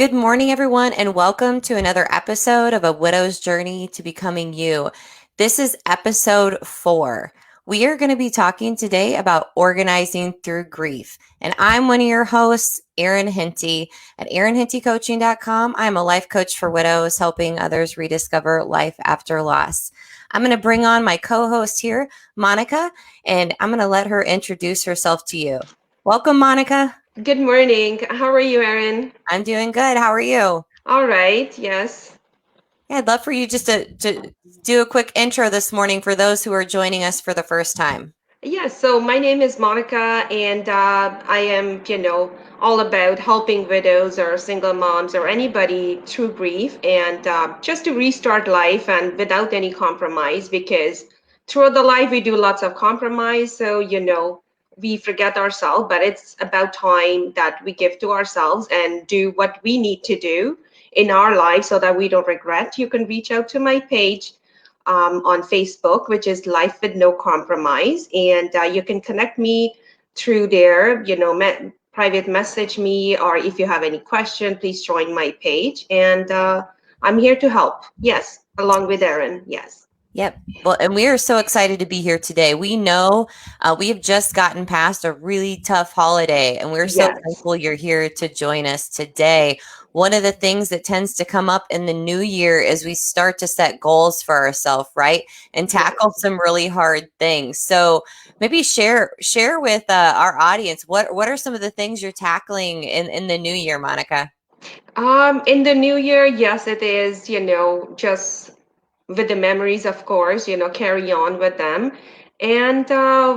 Good morning, everyone, and welcome to another episode of A Widow's Journey to Becoming You. This is episode 4. We are going to be talking today about organizing through grief. And I'm one of your hosts, Erin Henty, at erinhentycoaching.com. I'm a life coach for widows, helping others rediscover life after loss. I'm going to bring on my co-host here, Monika, and I'm going to let her introduce herself to you. Welcome, Monika. Good morning. How are you, Erin? I'm doing good. How are you? All right, yes. Yeah, I'd love for you just to do a quick intro this morning for those who are joining us for the first time. Yes, so my name is Monica, and I am, all about helping widows or single moms or anybody through grief and just to restart life and without any compromise because throughout the life we do lots of compromise. So, we forget ourselves, but it's about time that we give to ourselves and do what we need to do in our life so that we don't regret. You can reach out to my page on Facebook, which is Life with No Compromise. And you can connect me through there, private message me, or if you have any question, please join my page. And I'm here to help. Yes, along with Erin. Yes. Yep. Well, and we are so excited to be here today. We know we have just gotten past a really tough holiday, and we're so Yes. thankful you're here to join us today. One of the things that tends to come up in the new year is we start to set goals for ourselves, right? And tackle Yes. some really hard things. So maybe share with our audience what are some of the things you're tackling in the new year, Monika? In the new year, yes, it is, just with the memories, of course, carry on with them. And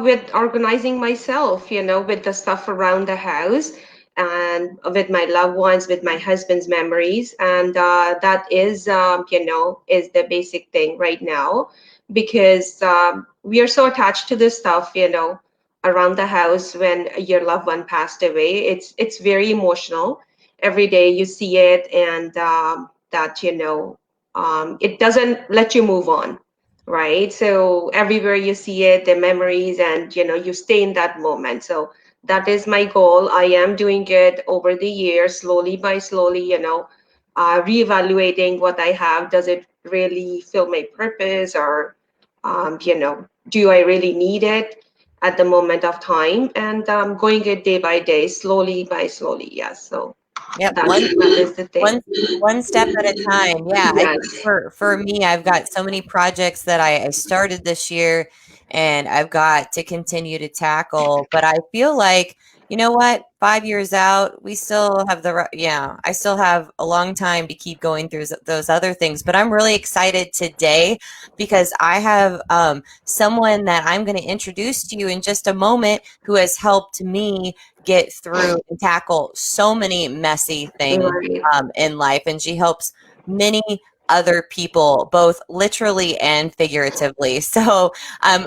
with organizing myself, with the stuff around the house and with my loved ones, with my husband's memories. And that is, is the basic thing right now because we are so attached to this stuff, around the house when your loved one passed away. It's very emotional. Every day you see it, and that it doesn't let you move on, right? So everywhere you see it, the memories, and you stay in that moment. So that is my goal. I am doing it over the years, slowly by slowly, reevaluating what I have. Does it really fill my purpose, or do I really need it at the moment of time? And going it day by day, slowly by slowly. Yes. So Yep. that is the thing. One step at a time. Yeah, I think Yes. for me, I've got so many projects that I started this year, and I've got to continue to tackle. But I feel like, you know what, 5 years out, we still have yeah, I still have a long time to keep going through those other things. But I'm really excited today because I have someone that I'm going to introduce to you in just a moment who has helped me get through and tackle so many messy things Right. in life, and she helps many other people, both literally and figuratively. So,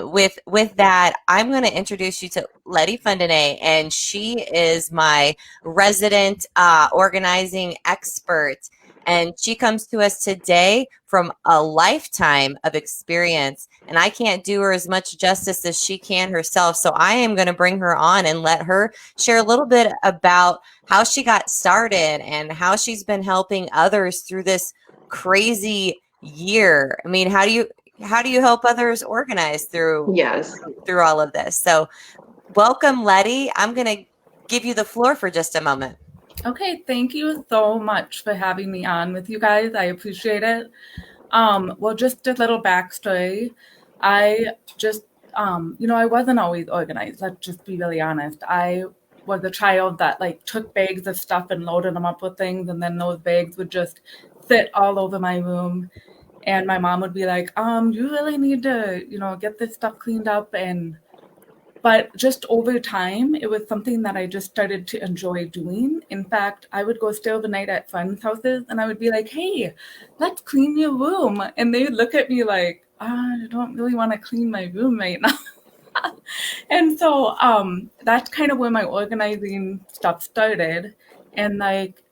with that, I'm going to introduce you to Letty Fundene, and she is my resident organizing expert. And she comes to us today from a lifetime of experience. And I can't do her as much justice as she can herself. So I am going to bring her on and let her share a little bit about how she got started and how she's been helping others through this crazy year. I mean, how do you help others organize Yes. through all of this? So, welcome, Letty. I'm going to give you the floor for just a moment. Okay, thank you so much for having me on with you guys. I appreciate it. Well, just a little backstory. I just, I wasn't always organized. Let's just be really honest. I was a child that like took bags of stuff and loaded them up with things, and then those bags would just sit all over my room. And my mom would be like, you really need to, get this stuff cleaned up. But just over time, it was something that I just started to enjoy doing. In fact, I would go stay overnight at friends' houses and I would be like, hey, let's clean your room. And they would look at me like, I don't really want to clean my room right now. And so that's kind of where my organizing stuff started. And like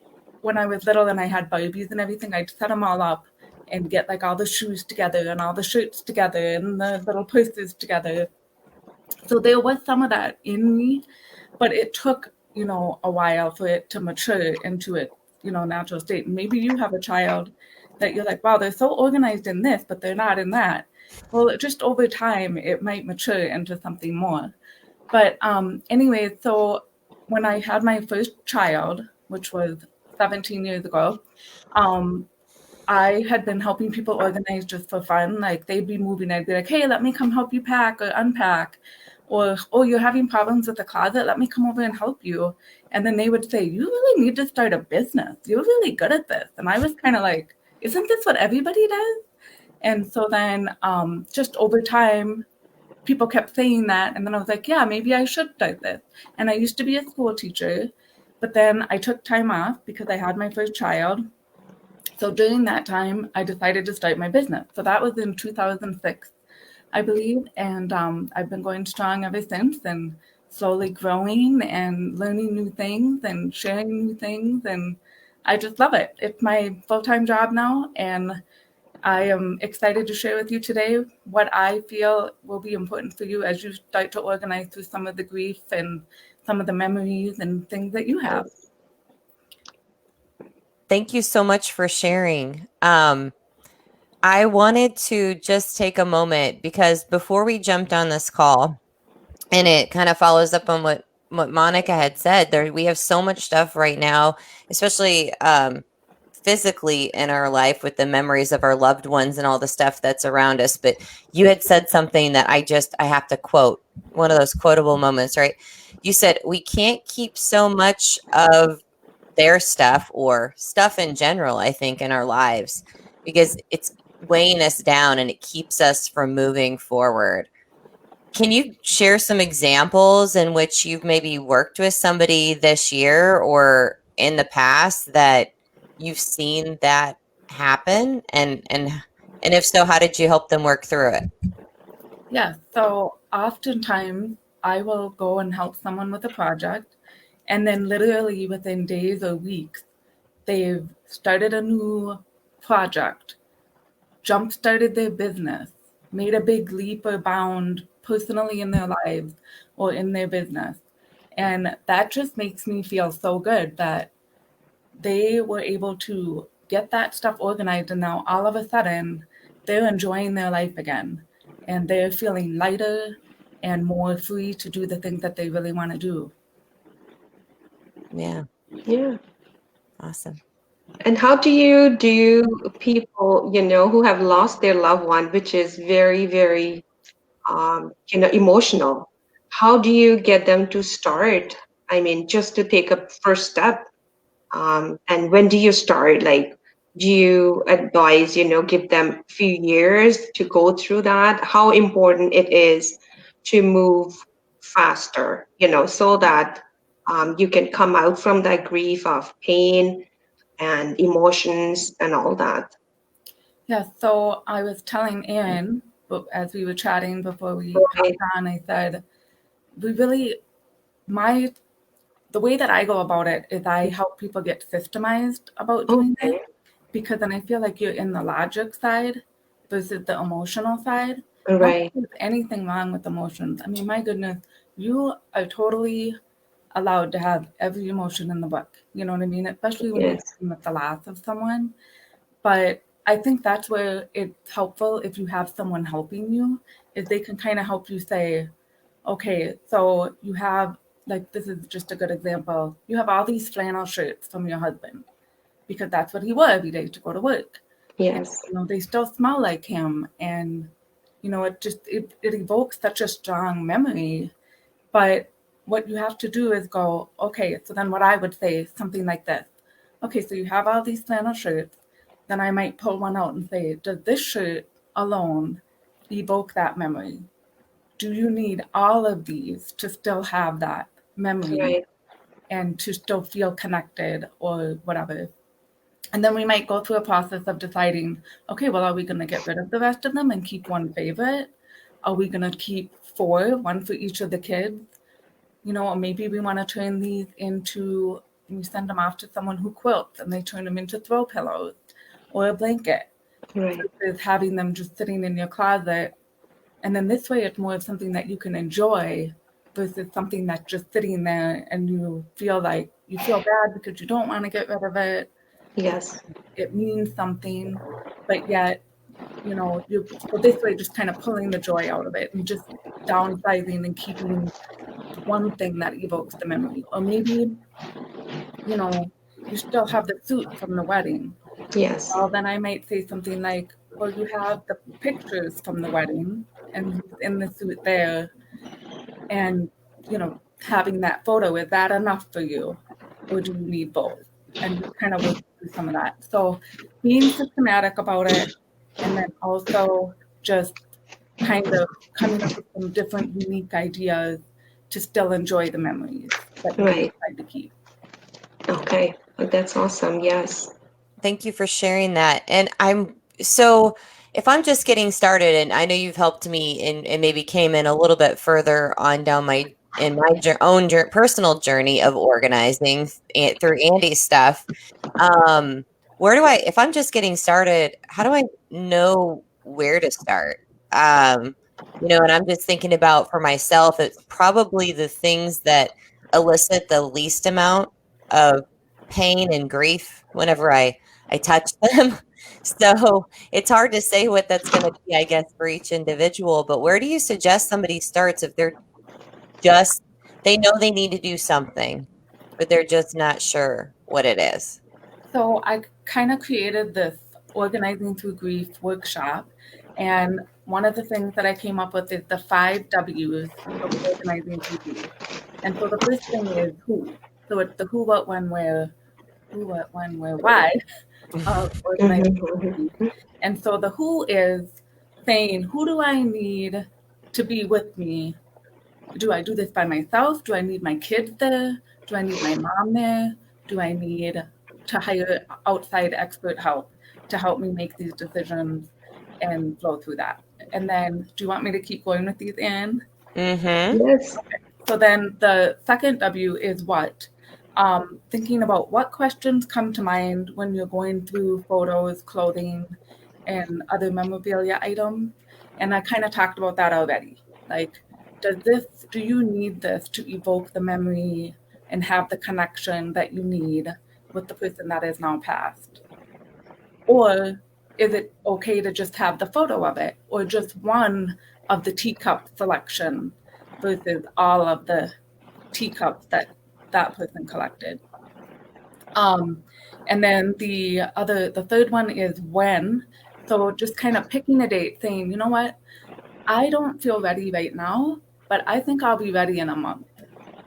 when I was little and I had Barbies and everything, I'd set them all up and get like all the shoes together and all the shirts together and the little purses together. So there was some of that in me, but it took, a while for it to mature into its natural state. And maybe you have a child that you're like, wow, they're so organized in this, but they're not in that. Well, just over time, it might mature into something more. But anyway, so when I had my first child, which was 17 years ago, um, I had been helping people organize just for fun. Like they'd be moving, I'd be like, hey, let me come help you pack or unpack. Or, oh, you're having problems with the closet, let me come over and help you. And then they would say, you really need to start a business. You're really good at this. And I was kind of like, isn't this what everybody does? And so then just over time, people kept saying that. And then I was like, yeah, maybe I should start this. And I used to be a school teacher, but then I took time off because I had my first child. So during that time, I decided to start my business. So that was in 2006, I believe. And I've been going strong ever since and slowly growing and learning new things and sharing new things. And I just love it. It's my full-time job now. And I am excited to share with you today what I feel will be important for you as you start to organize through some of the grief and some of the memories and things that you have. Thank you so much for sharing. I wanted to just take a moment because before we jumped on this call, and it kind of follows up on what Monica had said, there we have so much stuff right now, especially physically in our life with the memories of our loved ones and all the stuff that's around us. But you had said something that I have to quote, one of those quotable moments, right? You said, we can't keep so much of their stuff or stuff in general, I think, in our lives because it's weighing us down and it keeps us from moving forward. Can you share some examples in which you've maybe worked with somebody this year or in the past that you've seen that happen? And if so, how did you help them work through it? Yeah, so oftentimes I will go and help someone with a project, and then literally within days or weeks, they've started a new project, jump started their business, made a big leap or bound personally in their lives or in their business. And that just makes me feel so good that they were able to get that stuff organized, and now all of a sudden they're enjoying their life again and they're feeling lighter and more free to do the things that they really want to do. Yeah. Yeah. Awesome. And how do you do people, who have lost their loved one, which is very, very, emotional? How do you get them to start? I mean, just to take a first step. And when do you start? Like, do you advise, give them a few years to go through that? How important it is to move faster, so that you can come out from that grief of pain and emotions and all that. Yeah, so I was telling Erin, but as we were chatting before we Right. hopped on, I said, we really, the way that I go about it is I help people get systemized about doing Okay. it, because then I feel like you're in the logic side versus the emotional side. Not that Right. there's anything wrong with emotions. I mean, my goodness, you are totally allowed to have every emotion in the book. You know what I mean? Especially when you're Yes. dealing with the loss of someone. But I think that's where it's helpful if you have someone helping you, is they can kind of help you say, okay, so you have, like, this is just a good example. You have all these flannel shirts from your husband because that's what he wore every day to go to work. And, Yes. they still smell like him. And, it evokes such a strong memory. But what you have to do is go, okay, so then what I would say is something like this. Okay, so you have all these flannel shirts. Then I might pull one out and say, does this shirt alone evoke that memory? Do you need all of these to still have that memory Right. and to still feel connected or whatever? And then we might go through a process of deciding, okay, well, are we going to get rid of the rest of them and keep one favorite? Are we going to keep four, one for each of the kids? Or maybe we want to turn these into, we send them off to someone who quilts and they turn them into throw pillows or a blanket, Right. versus having them just sitting in your closet. And then this way it's more of something that you can enjoy versus something that's just sitting there and you feel like you feel bad because you don't want to get rid of it. Yes. It means something, but yet, so this way just kind of pulling the joy out of it and just downsizing and keeping one thing that evokes the memory. Or maybe, you still have the suit from the wedding. Yes. Well, then I might say something like, well, you have the pictures from the wedding and he's in the suit there. And, having that photo, is that enough for you? Or do you need both? And just kind of work through some of that. So being systematic about it, and then also just kind of coming up with some different unique ideas to still enjoy the memories that you Right. decide to keep. Okay. That's awesome. Yes. Thank you for sharing that. And if I'm just getting started, and I know you've helped me and maybe came in a little bit further on down my own personal journey of organizing through Andy's stuff. If I'm just getting started, how do I know where to start? And I'm just thinking about for myself, it's probably the things that elicit the least amount of pain and grief whenever I touch them. So it's hard to say what that's going to be, I guess, for each individual. But where do you suggest somebody starts if they know they need to do something, but they're just not sure what it is? So I kind of created this Organizing Through Grief workshop. And one of the things that I came up with is the 5 W's of Organizing Through Grief. And so the first thing is who. So it's the who, what, when, where, why of Organizing Through Grief. And so the who is saying, who do I need to be with me? Do I do this by myself? Do I need my kids there? Do I need my mom there? Do I need to hire outside expert help to help me make these decisions and flow through that? And then, do you want me to keep going with these, Anne? Mm-hmm. Yes. Okay. So then the second W is what? Thinking about what questions come to mind when you're going through photos, clothing, and other memorabilia items. And I kind of talked about that already. Like, do you need this to evoke the memory and have the connection that you need with the person that is now passed? Or is it okay to just have the photo of it, or just one of the teacup selection versus all of the teacups that person collected? And then the third one is when. So just kind of picking a date, saying, you know what, I don't feel ready right now, but I think I'll be ready in a month,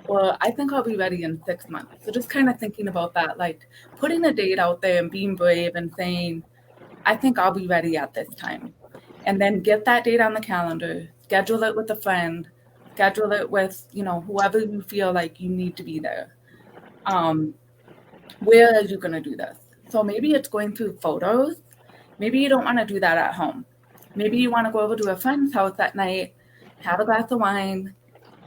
or I think I'll be ready in 6 months. So just kind of thinking about that, like putting a date out there and being brave and saying, I think I'll be ready at this time. And then get that date on the calendar, schedule it with a friend, schedule it with, whoever you feel like you need to be there. Where are you going to do this? So maybe it's going through photos. Maybe you don't want to do that at home. Maybe you want to go over to a friend's house that night, have a glass of wine,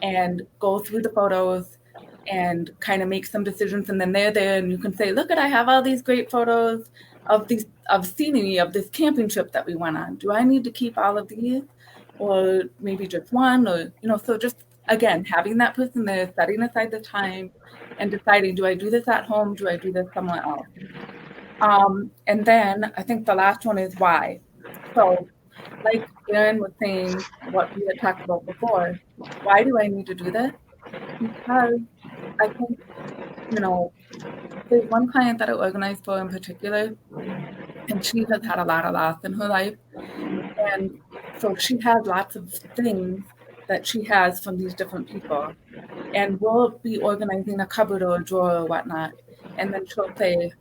and go through the photos and kind of make some decisions. And then they're there and you can say, look, I have all these great photos of scenery of this camping trip that we went on. Do I need to keep all of these? Or maybe just one? Or, so just, again, having that person there, setting aside the time and deciding, do I do this at home? Do I do this somewhere else? And then I think the last one is why. So like Erin was saying, what we had talked about before, why do I need to do this? Because I think, there's one client that I organized for in particular, and she has had a lot of loss in her life. And so she has lots of things that she has from these different people. And we'll be organizing a cupboard or a drawer or whatnot. And then she'll say,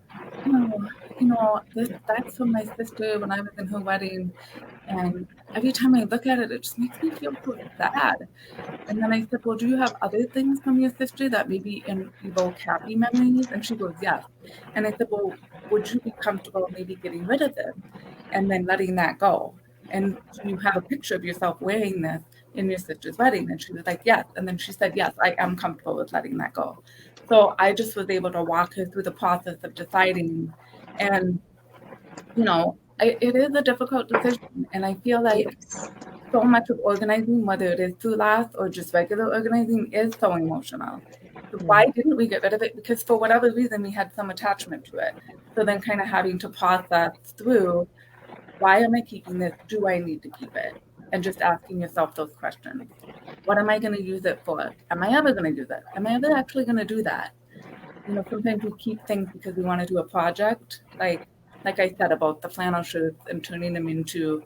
that's from my sister when I was in her wedding. And every time I look at it, it just makes me feel so sad. And then I said, well, do you have other things from your sister that maybe evoke happy memories? And she goes, yes. And I said, well, would you be comfortable maybe getting rid of them and then letting that go? And you have a picture of yourself wearing this in your sister's wedding. And she was like, yes. And then she said, yes, I am comfortable with letting that go. So I just was able to walk her through the process of deciding. And, it is a difficult decision. And I feel like so much of organizing, whether it is through loss or just regular organizing, is so emotional. Why didn't we get rid of it? Because for whatever reason, we had some attachment to it. So then kind of having to process through, why am I keeping this? Do I need to keep it? And just asking yourself those questions. What am I going to use it for? Am I ever going to use it? Am I ever actually going to do that? You know, sometimes we keep things because we want to do a project, like I said about the flannel shirts and turning them into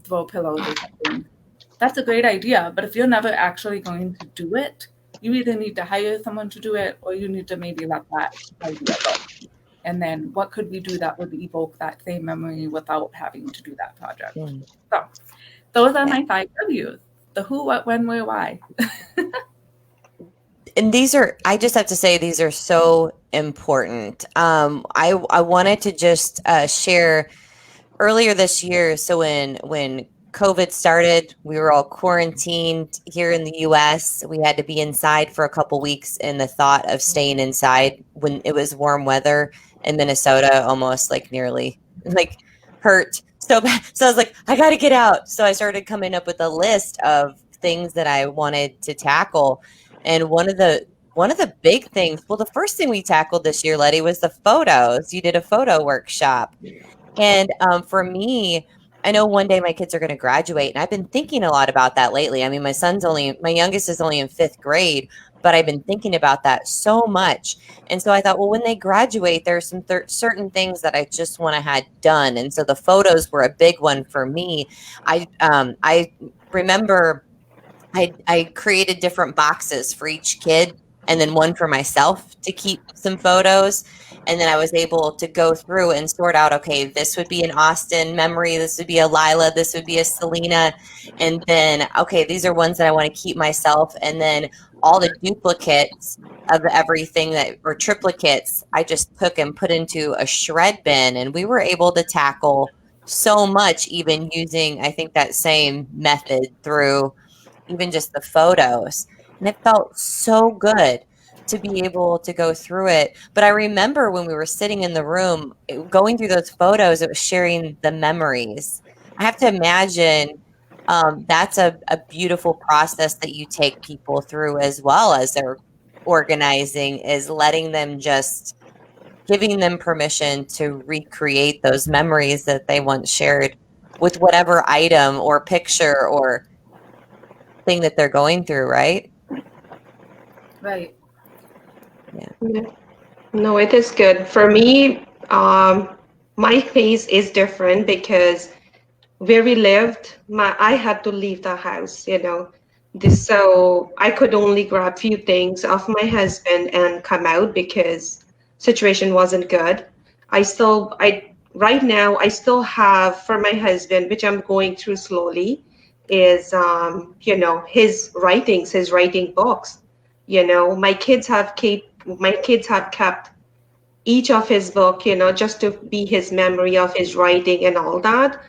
throw pillows or something. That's a great idea, but if you're never actually going to do it, you either need to hire someone to do it or you need to maybe let that idea go. And then what could we do that would evoke that same memory without having to do that project? So those are my 5 reviews. The who, what, when, where, why. And these are, I just have to say, these are so important. I wanted to just share earlier this year. So when COVID started, we were all quarantined here in the US. We had to be inside for a couple weeks, and the thought of staying inside when it was warm weather in Minnesota almost like nearly like hurt so bad. So I was like, I got to get out. So I started coming up with a list of things that I wanted to tackle. And one of the big things, well, the first thing we tackled this year, Letty, was the photos. You did a photo workshop. And for me, I know one day my kids are going to graduate, and I've been thinking a lot about that lately. I mean, my youngest is only in 5th grade, but I've been thinking about that so much. And so I thought, well, when they graduate, there's some certain things that I just want to have done. And so the photos were a big one for me. I remember I created different boxes for each kid, and then one for myself to keep some photos. And then I was able to go through and sort out, okay, this would be an Austin memory, this would be a Lila, this would be a Selena. And then, okay, these are ones that I want to keep myself. And then all the duplicates of everything that or triplicates, I just took and put into a shred bin. And we were able to tackle so much, even using, I think, that same method through even just the photos. And it felt so good to be able to go through it. But I remember when we were sitting in the room, going through those photos, it was sharing the memories. I have to imagine that's a beautiful process that you take people through as well as they're organizing, is letting them just giving them permission to recreate those memories that they once shared with whatever item or picture or thing that they're going through, right? Right. Yeah. No, it is good. For me, my case is different because where we lived, I had to leave the house, so I could only grab few things of my husband and come out because situation wasn't good. I right now I still have for my husband, which I'm going through slowly, is his writing books. My kids have kept each of his book, just to be his memory of his writing and all that.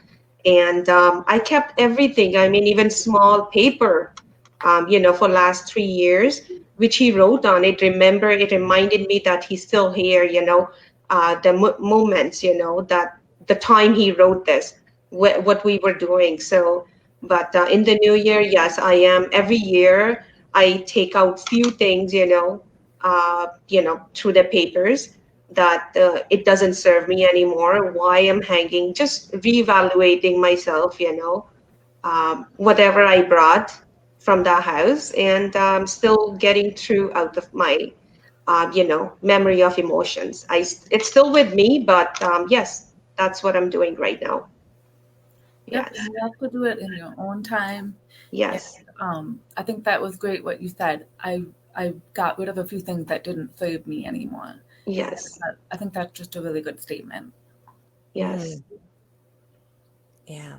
And I kept everything. I mean, even small paper, for last 3 years, which he wrote on it. Remember, it reminded me that he's still here. The moments, that the time he wrote this, what we were doing. So, but in the new year, yes, I am. Every year, I take out few things, through the papers that it doesn't serve me anymore. Why I'm hanging, just reevaluating myself, whatever I brought from the house, and still getting through out of my, memory of emotions. It's still with me, but yes, that's what I'm doing right now. Yep, Yes. and you have to do it in your own time. Yes. And, I think that was great what you said. I got rid of a few things that didn't serve me anymore. Yes. I think that's just a really good statement. Yes. Yeah.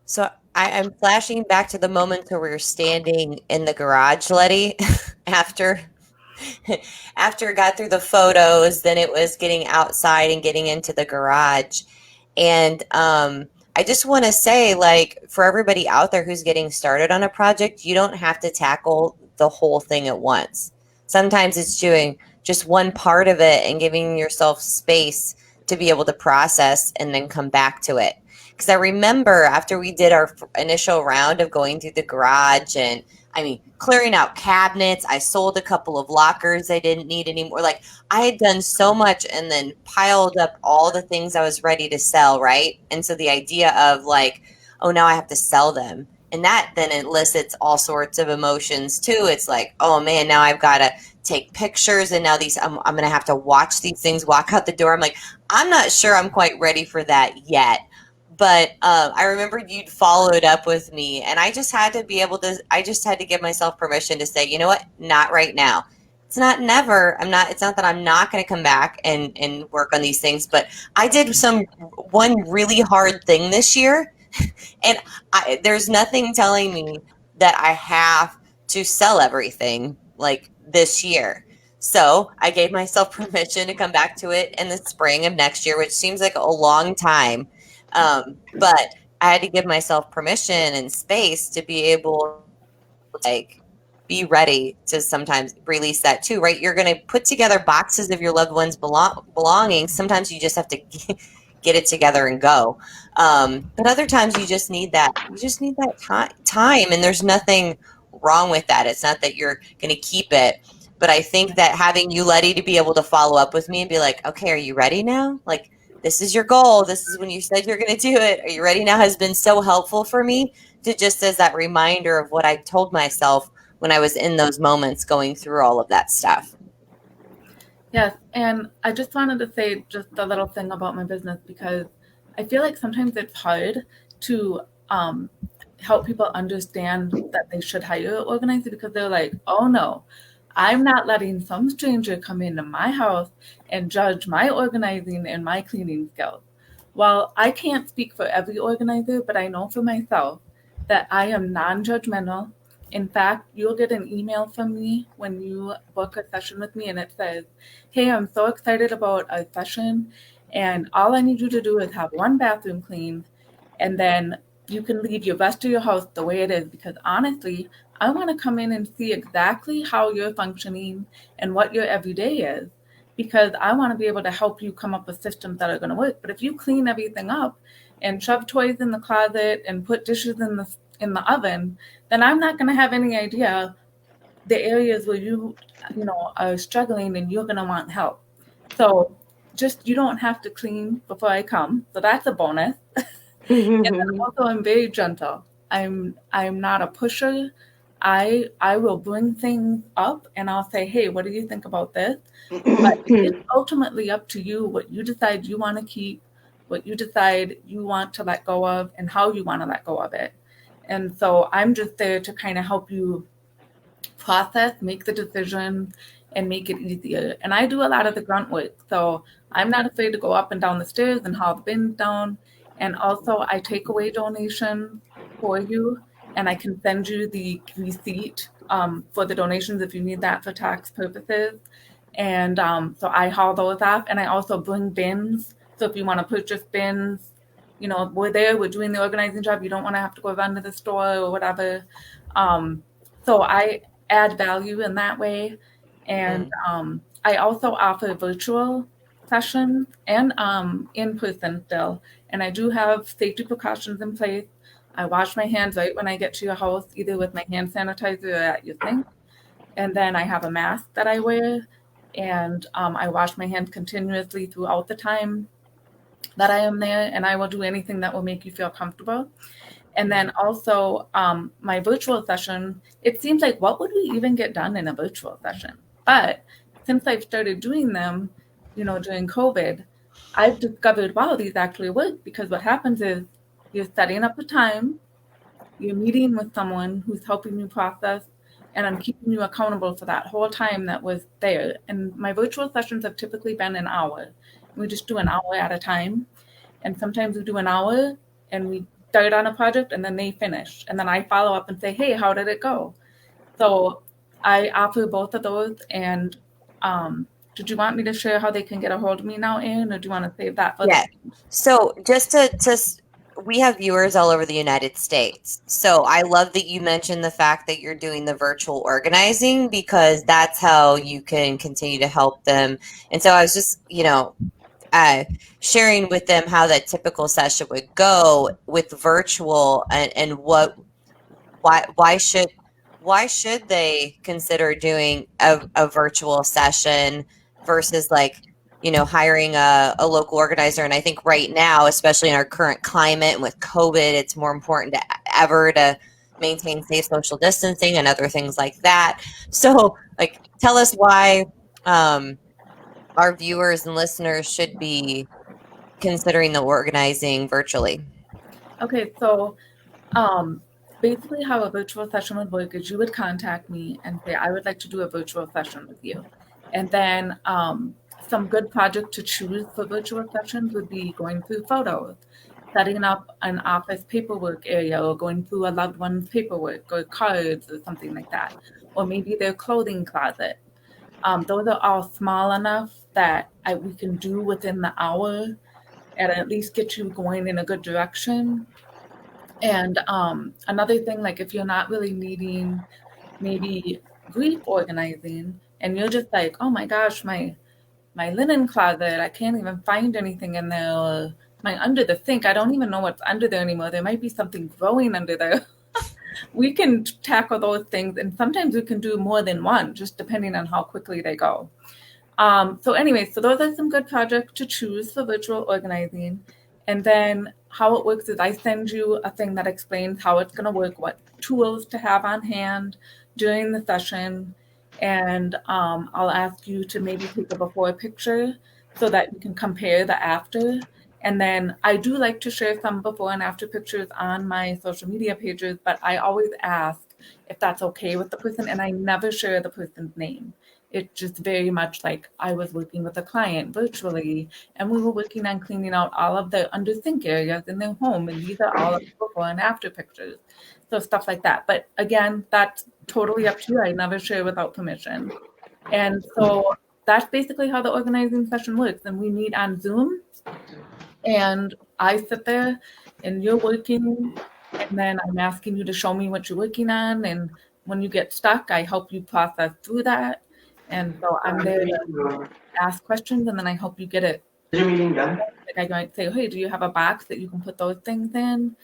So I'm flashing back to the moment where we were standing in the garage, Letty, after after it got through the photos, then it was getting outside and getting into the garage. And I just want to say, like, for everybody out there who's getting started on a project, you don't have to tackle the whole thing at once. Sometimes it's doing just one part of it and giving yourself space to be able to process and then come back to it. Because I remember after we did our initial round of going through the garage and I mean, clearing out cabinets. I sold a couple of lockers I didn't need anymore. Like, I had done so much and then piled up all the things I was ready to sell, right? And so the idea of like, oh, now I have to sell them. And that then elicits all sorts of emotions too. It's like, oh man, now I've got to take pictures, and now I'm going to have to watch these things walk out the door. I'm like, I'm not sure I'm quite ready for that yet. But I remember you'd followed up with me, and I just had to be able to. I just had to give myself permission to say, you know what, not right now. It's not never. I'm not. It's not that I'm not going to come back and work on these things. But I did one really hard thing this year, and there's nothing telling me that I have to sell everything like this year. So I gave myself permission to come back to it in the spring of next year, which seems like a long time. But I had to give myself permission and space to be able to like be ready to sometimes release that too, right? You're going to put together boxes of your loved ones' belongings. Sometimes you just have to get it together and go. But other times you just need that. You just need that time, and there's nothing wrong with that. It's not that you're going to keep it. But I think that having you, Letty, to be able to follow up with me and be like, okay, are you ready now? Like, this is your goal. This is when you said you're going to do it. Are you ready now? Has been so helpful for me to just as that reminder of what I told myself when I was in those moments going through all of that stuff. Yes, and I just wanted to say just a little thing about my business, because I feel like sometimes it's hard to help people understand that they should hire an organizer, because they're like, oh no, I'm not letting some stranger come into my house and judge my organizing and my cleaning skills. Well, I can't speak for every organizer, but I know for myself that I am non-judgmental. In fact, you'll get an email from me when you book a session with me, and it says, hey, I'm so excited about a session, and all I need you to do is have one bathroom cleaned, and then you can leave your rest of your house the way it is, because honestly, I want to come in and see exactly how you're functioning and what your everyday is, because I want to be able to help you come up with systems that are going to work. But if you clean everything up and shove toys in the closet and put dishes in the oven, then I'm not going to have any idea the areas where you are struggling and you're going to want help. So just, you don't have to clean before I come. So that's a bonus. And then also, I'm very gentle. I'm not a pusher. I will bring things up and I'll say, hey, what do you think about this? But it's ultimately up to you what you decide you want to keep, what you decide you want to let go of, and how you want to let go of it. And so I'm just there to kind of help you process, make the decision, and make it easier. And I do a lot of the grunt work. So I'm not afraid to go up and down the stairs and haul the bins down. And also, I take away donations for you, and I can send you the receipt for the donations if you need that for tax purposes. And so I haul those off, and I also bring bins. So if you want to purchase bins, we're there, we're doing the organizing job. You don't want to have to go run to the store or whatever. So I add value in that way. And I also offer virtual sessions and in person still. And I do have safety precautions in place. I wash my hands right when I get to your house, either with my hand sanitizer or at your sink. And then I have a mask that I wear. And I wash my hands continuously throughout the time that I am there. And I will do anything that will make you feel comfortable. And then also my virtual session, it seems like, what would we even get done in a virtual session? But since I've started doing them, during COVID, I've discovered, wow, these actually work, because what happens is you're setting up a time, you're meeting with someone who's helping you process, and I'm keeping you accountable for that whole time that was there. And my virtual sessions have typically been an hour. We just do an hour at a time. And sometimes we do an hour and we start on a project and then they finish. And then I follow up and say, hey, how did it go? So I offer both of those. And did you want me to share how they can get a hold of me now, Erin, or do you want to save that for Yeah. So just to we have viewers all over the United States. So I love that you mentioned the fact that you're doing the virtual organizing, because that's how you can continue to help them. And so I was just, sharing with them how that typical session would go with virtual, and why should why should they consider doing a virtual session versus like, hiring a local organizer? And I think right now, especially in our current climate and with COVID, it's more important to ever to maintain safe social distancing and other things like that. So, like, tell us why our viewers and listeners should be considering the organizing virtually. Okay, so um, basically, how a virtual session would work is you would contact me and say, I would like to do a virtual session with you. And then some good project to choose for virtual sessions would be going through photos, setting up an office paperwork area, or going through a loved one's paperwork or cards or something like that, or maybe their clothing closet. Those are all small enough that we can do within the hour and at least get you going in a good direction. And another thing, like if you're not really needing maybe grief organizing and you're just like, oh my gosh, my linen closet, I can't even find anything in there, or my under the sink, I don't even know what's under there anymore. There might be something growing under there. We can tackle those things, and sometimes we can do more than one, just depending on how quickly they go. So anyway, so those are some good projects to choose for virtual organizing. And then how it works is I send you a thing that explains how it's going to work, what tools to have on hand during the session. And I'll ask you to maybe take a before picture so that you can compare the after. And then I do like to share some before and after pictures on my social media pages, but I always ask if that's okay with the person, and I never share the person's name. It's just very much like I was working with a client virtually, and we were working on cleaning out all of the under sink areas in their home. And these are all of the before and after pictures. So stuff like that. But again, that's totally up to you. I never share without permission. And so that's basically how the organizing session works. And we meet on Zoom, and I sit there and you're working, and then I'm asking you to show me what you're working on. And when you get stuck, I help you process through that. And so I'm there to ask questions, and then I help you get it. Like I might say, hey, do you have a box that you can put those things in?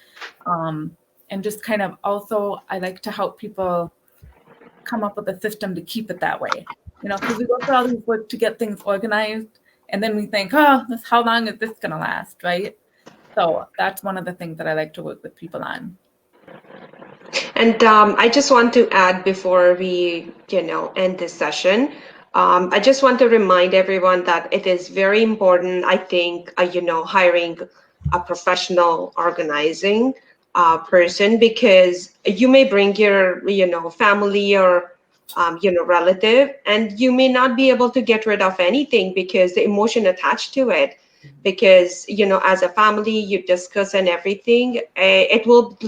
And just kind of also, I like to help people come up with a system to keep it that way. Because we go through all these work to get things organized, and then we think, oh, how long is this going to last, right? So that's one of the things that I like to work with people on. And I just want to add before we, end this session. I just want to remind everyone that it is very important, I think, hiring a professional organizing person, because you may bring your, family or, relative, and you may not be able to get rid of anything because the emotion attached to it. Because as a family you discuss and everything,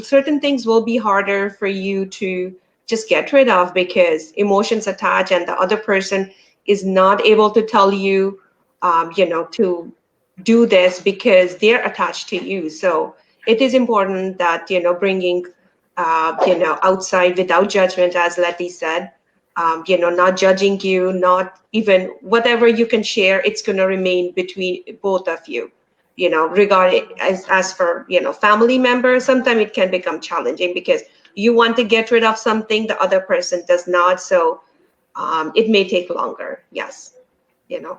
certain things will be harder for you to just get rid of because emotions attach, and the other person is not able to tell you to do this because they're attached to you. So it is important that bringing outside without judgment, as Letty said, not judging you, not even whatever you can share, it's going to remain between both of you. Regarding as for family members, sometimes it can become challenging because you want to get rid of something, the other person does not. So it may take longer. Yes. Yeah.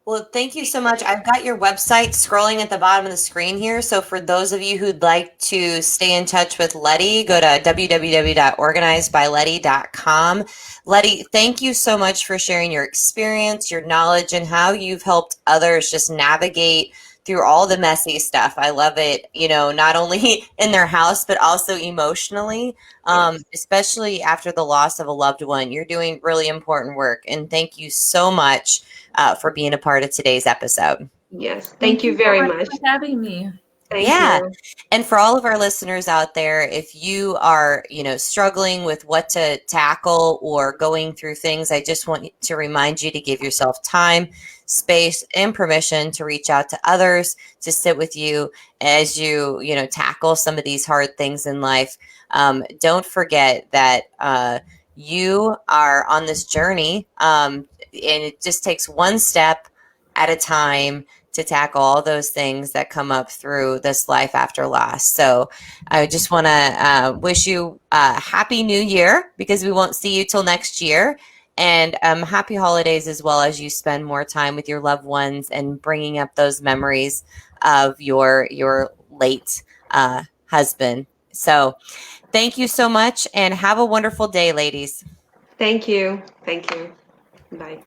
Well, thank you so much. I've got your website scrolling at the bottom of the screen here. So for those of you who'd like to stay in touch with Letty, go to www.organizedbyletty.com. Letty, thank you so much for sharing your experience, your knowledge, and how you've helped others just navigate through all the messy stuff. I love it, not only in their house, but also emotionally, especially after the loss of a loved one. You're doing really important work. And thank you so much for being a part of today's episode. Yes. Thank you very much for having me. Thank you. And for all of our listeners out there, if you are, struggling with what to tackle or going through things, I just want to remind you to give yourself time, space, and permission to reach out to others, to sit with you as you, tackle some of these hard things in life. Don't forget that you are on this journey, and it just takes one step at a time to tackle all those things that come up through this life after loss. So I just want to wish you a happy new year, because we won't see you till next year. And happy holidays, as well, as you spend more time with your loved ones and bringing up those memories of your late husband. So thank you so much, and have a wonderful day, ladies. Thank you. Thank you. Bye.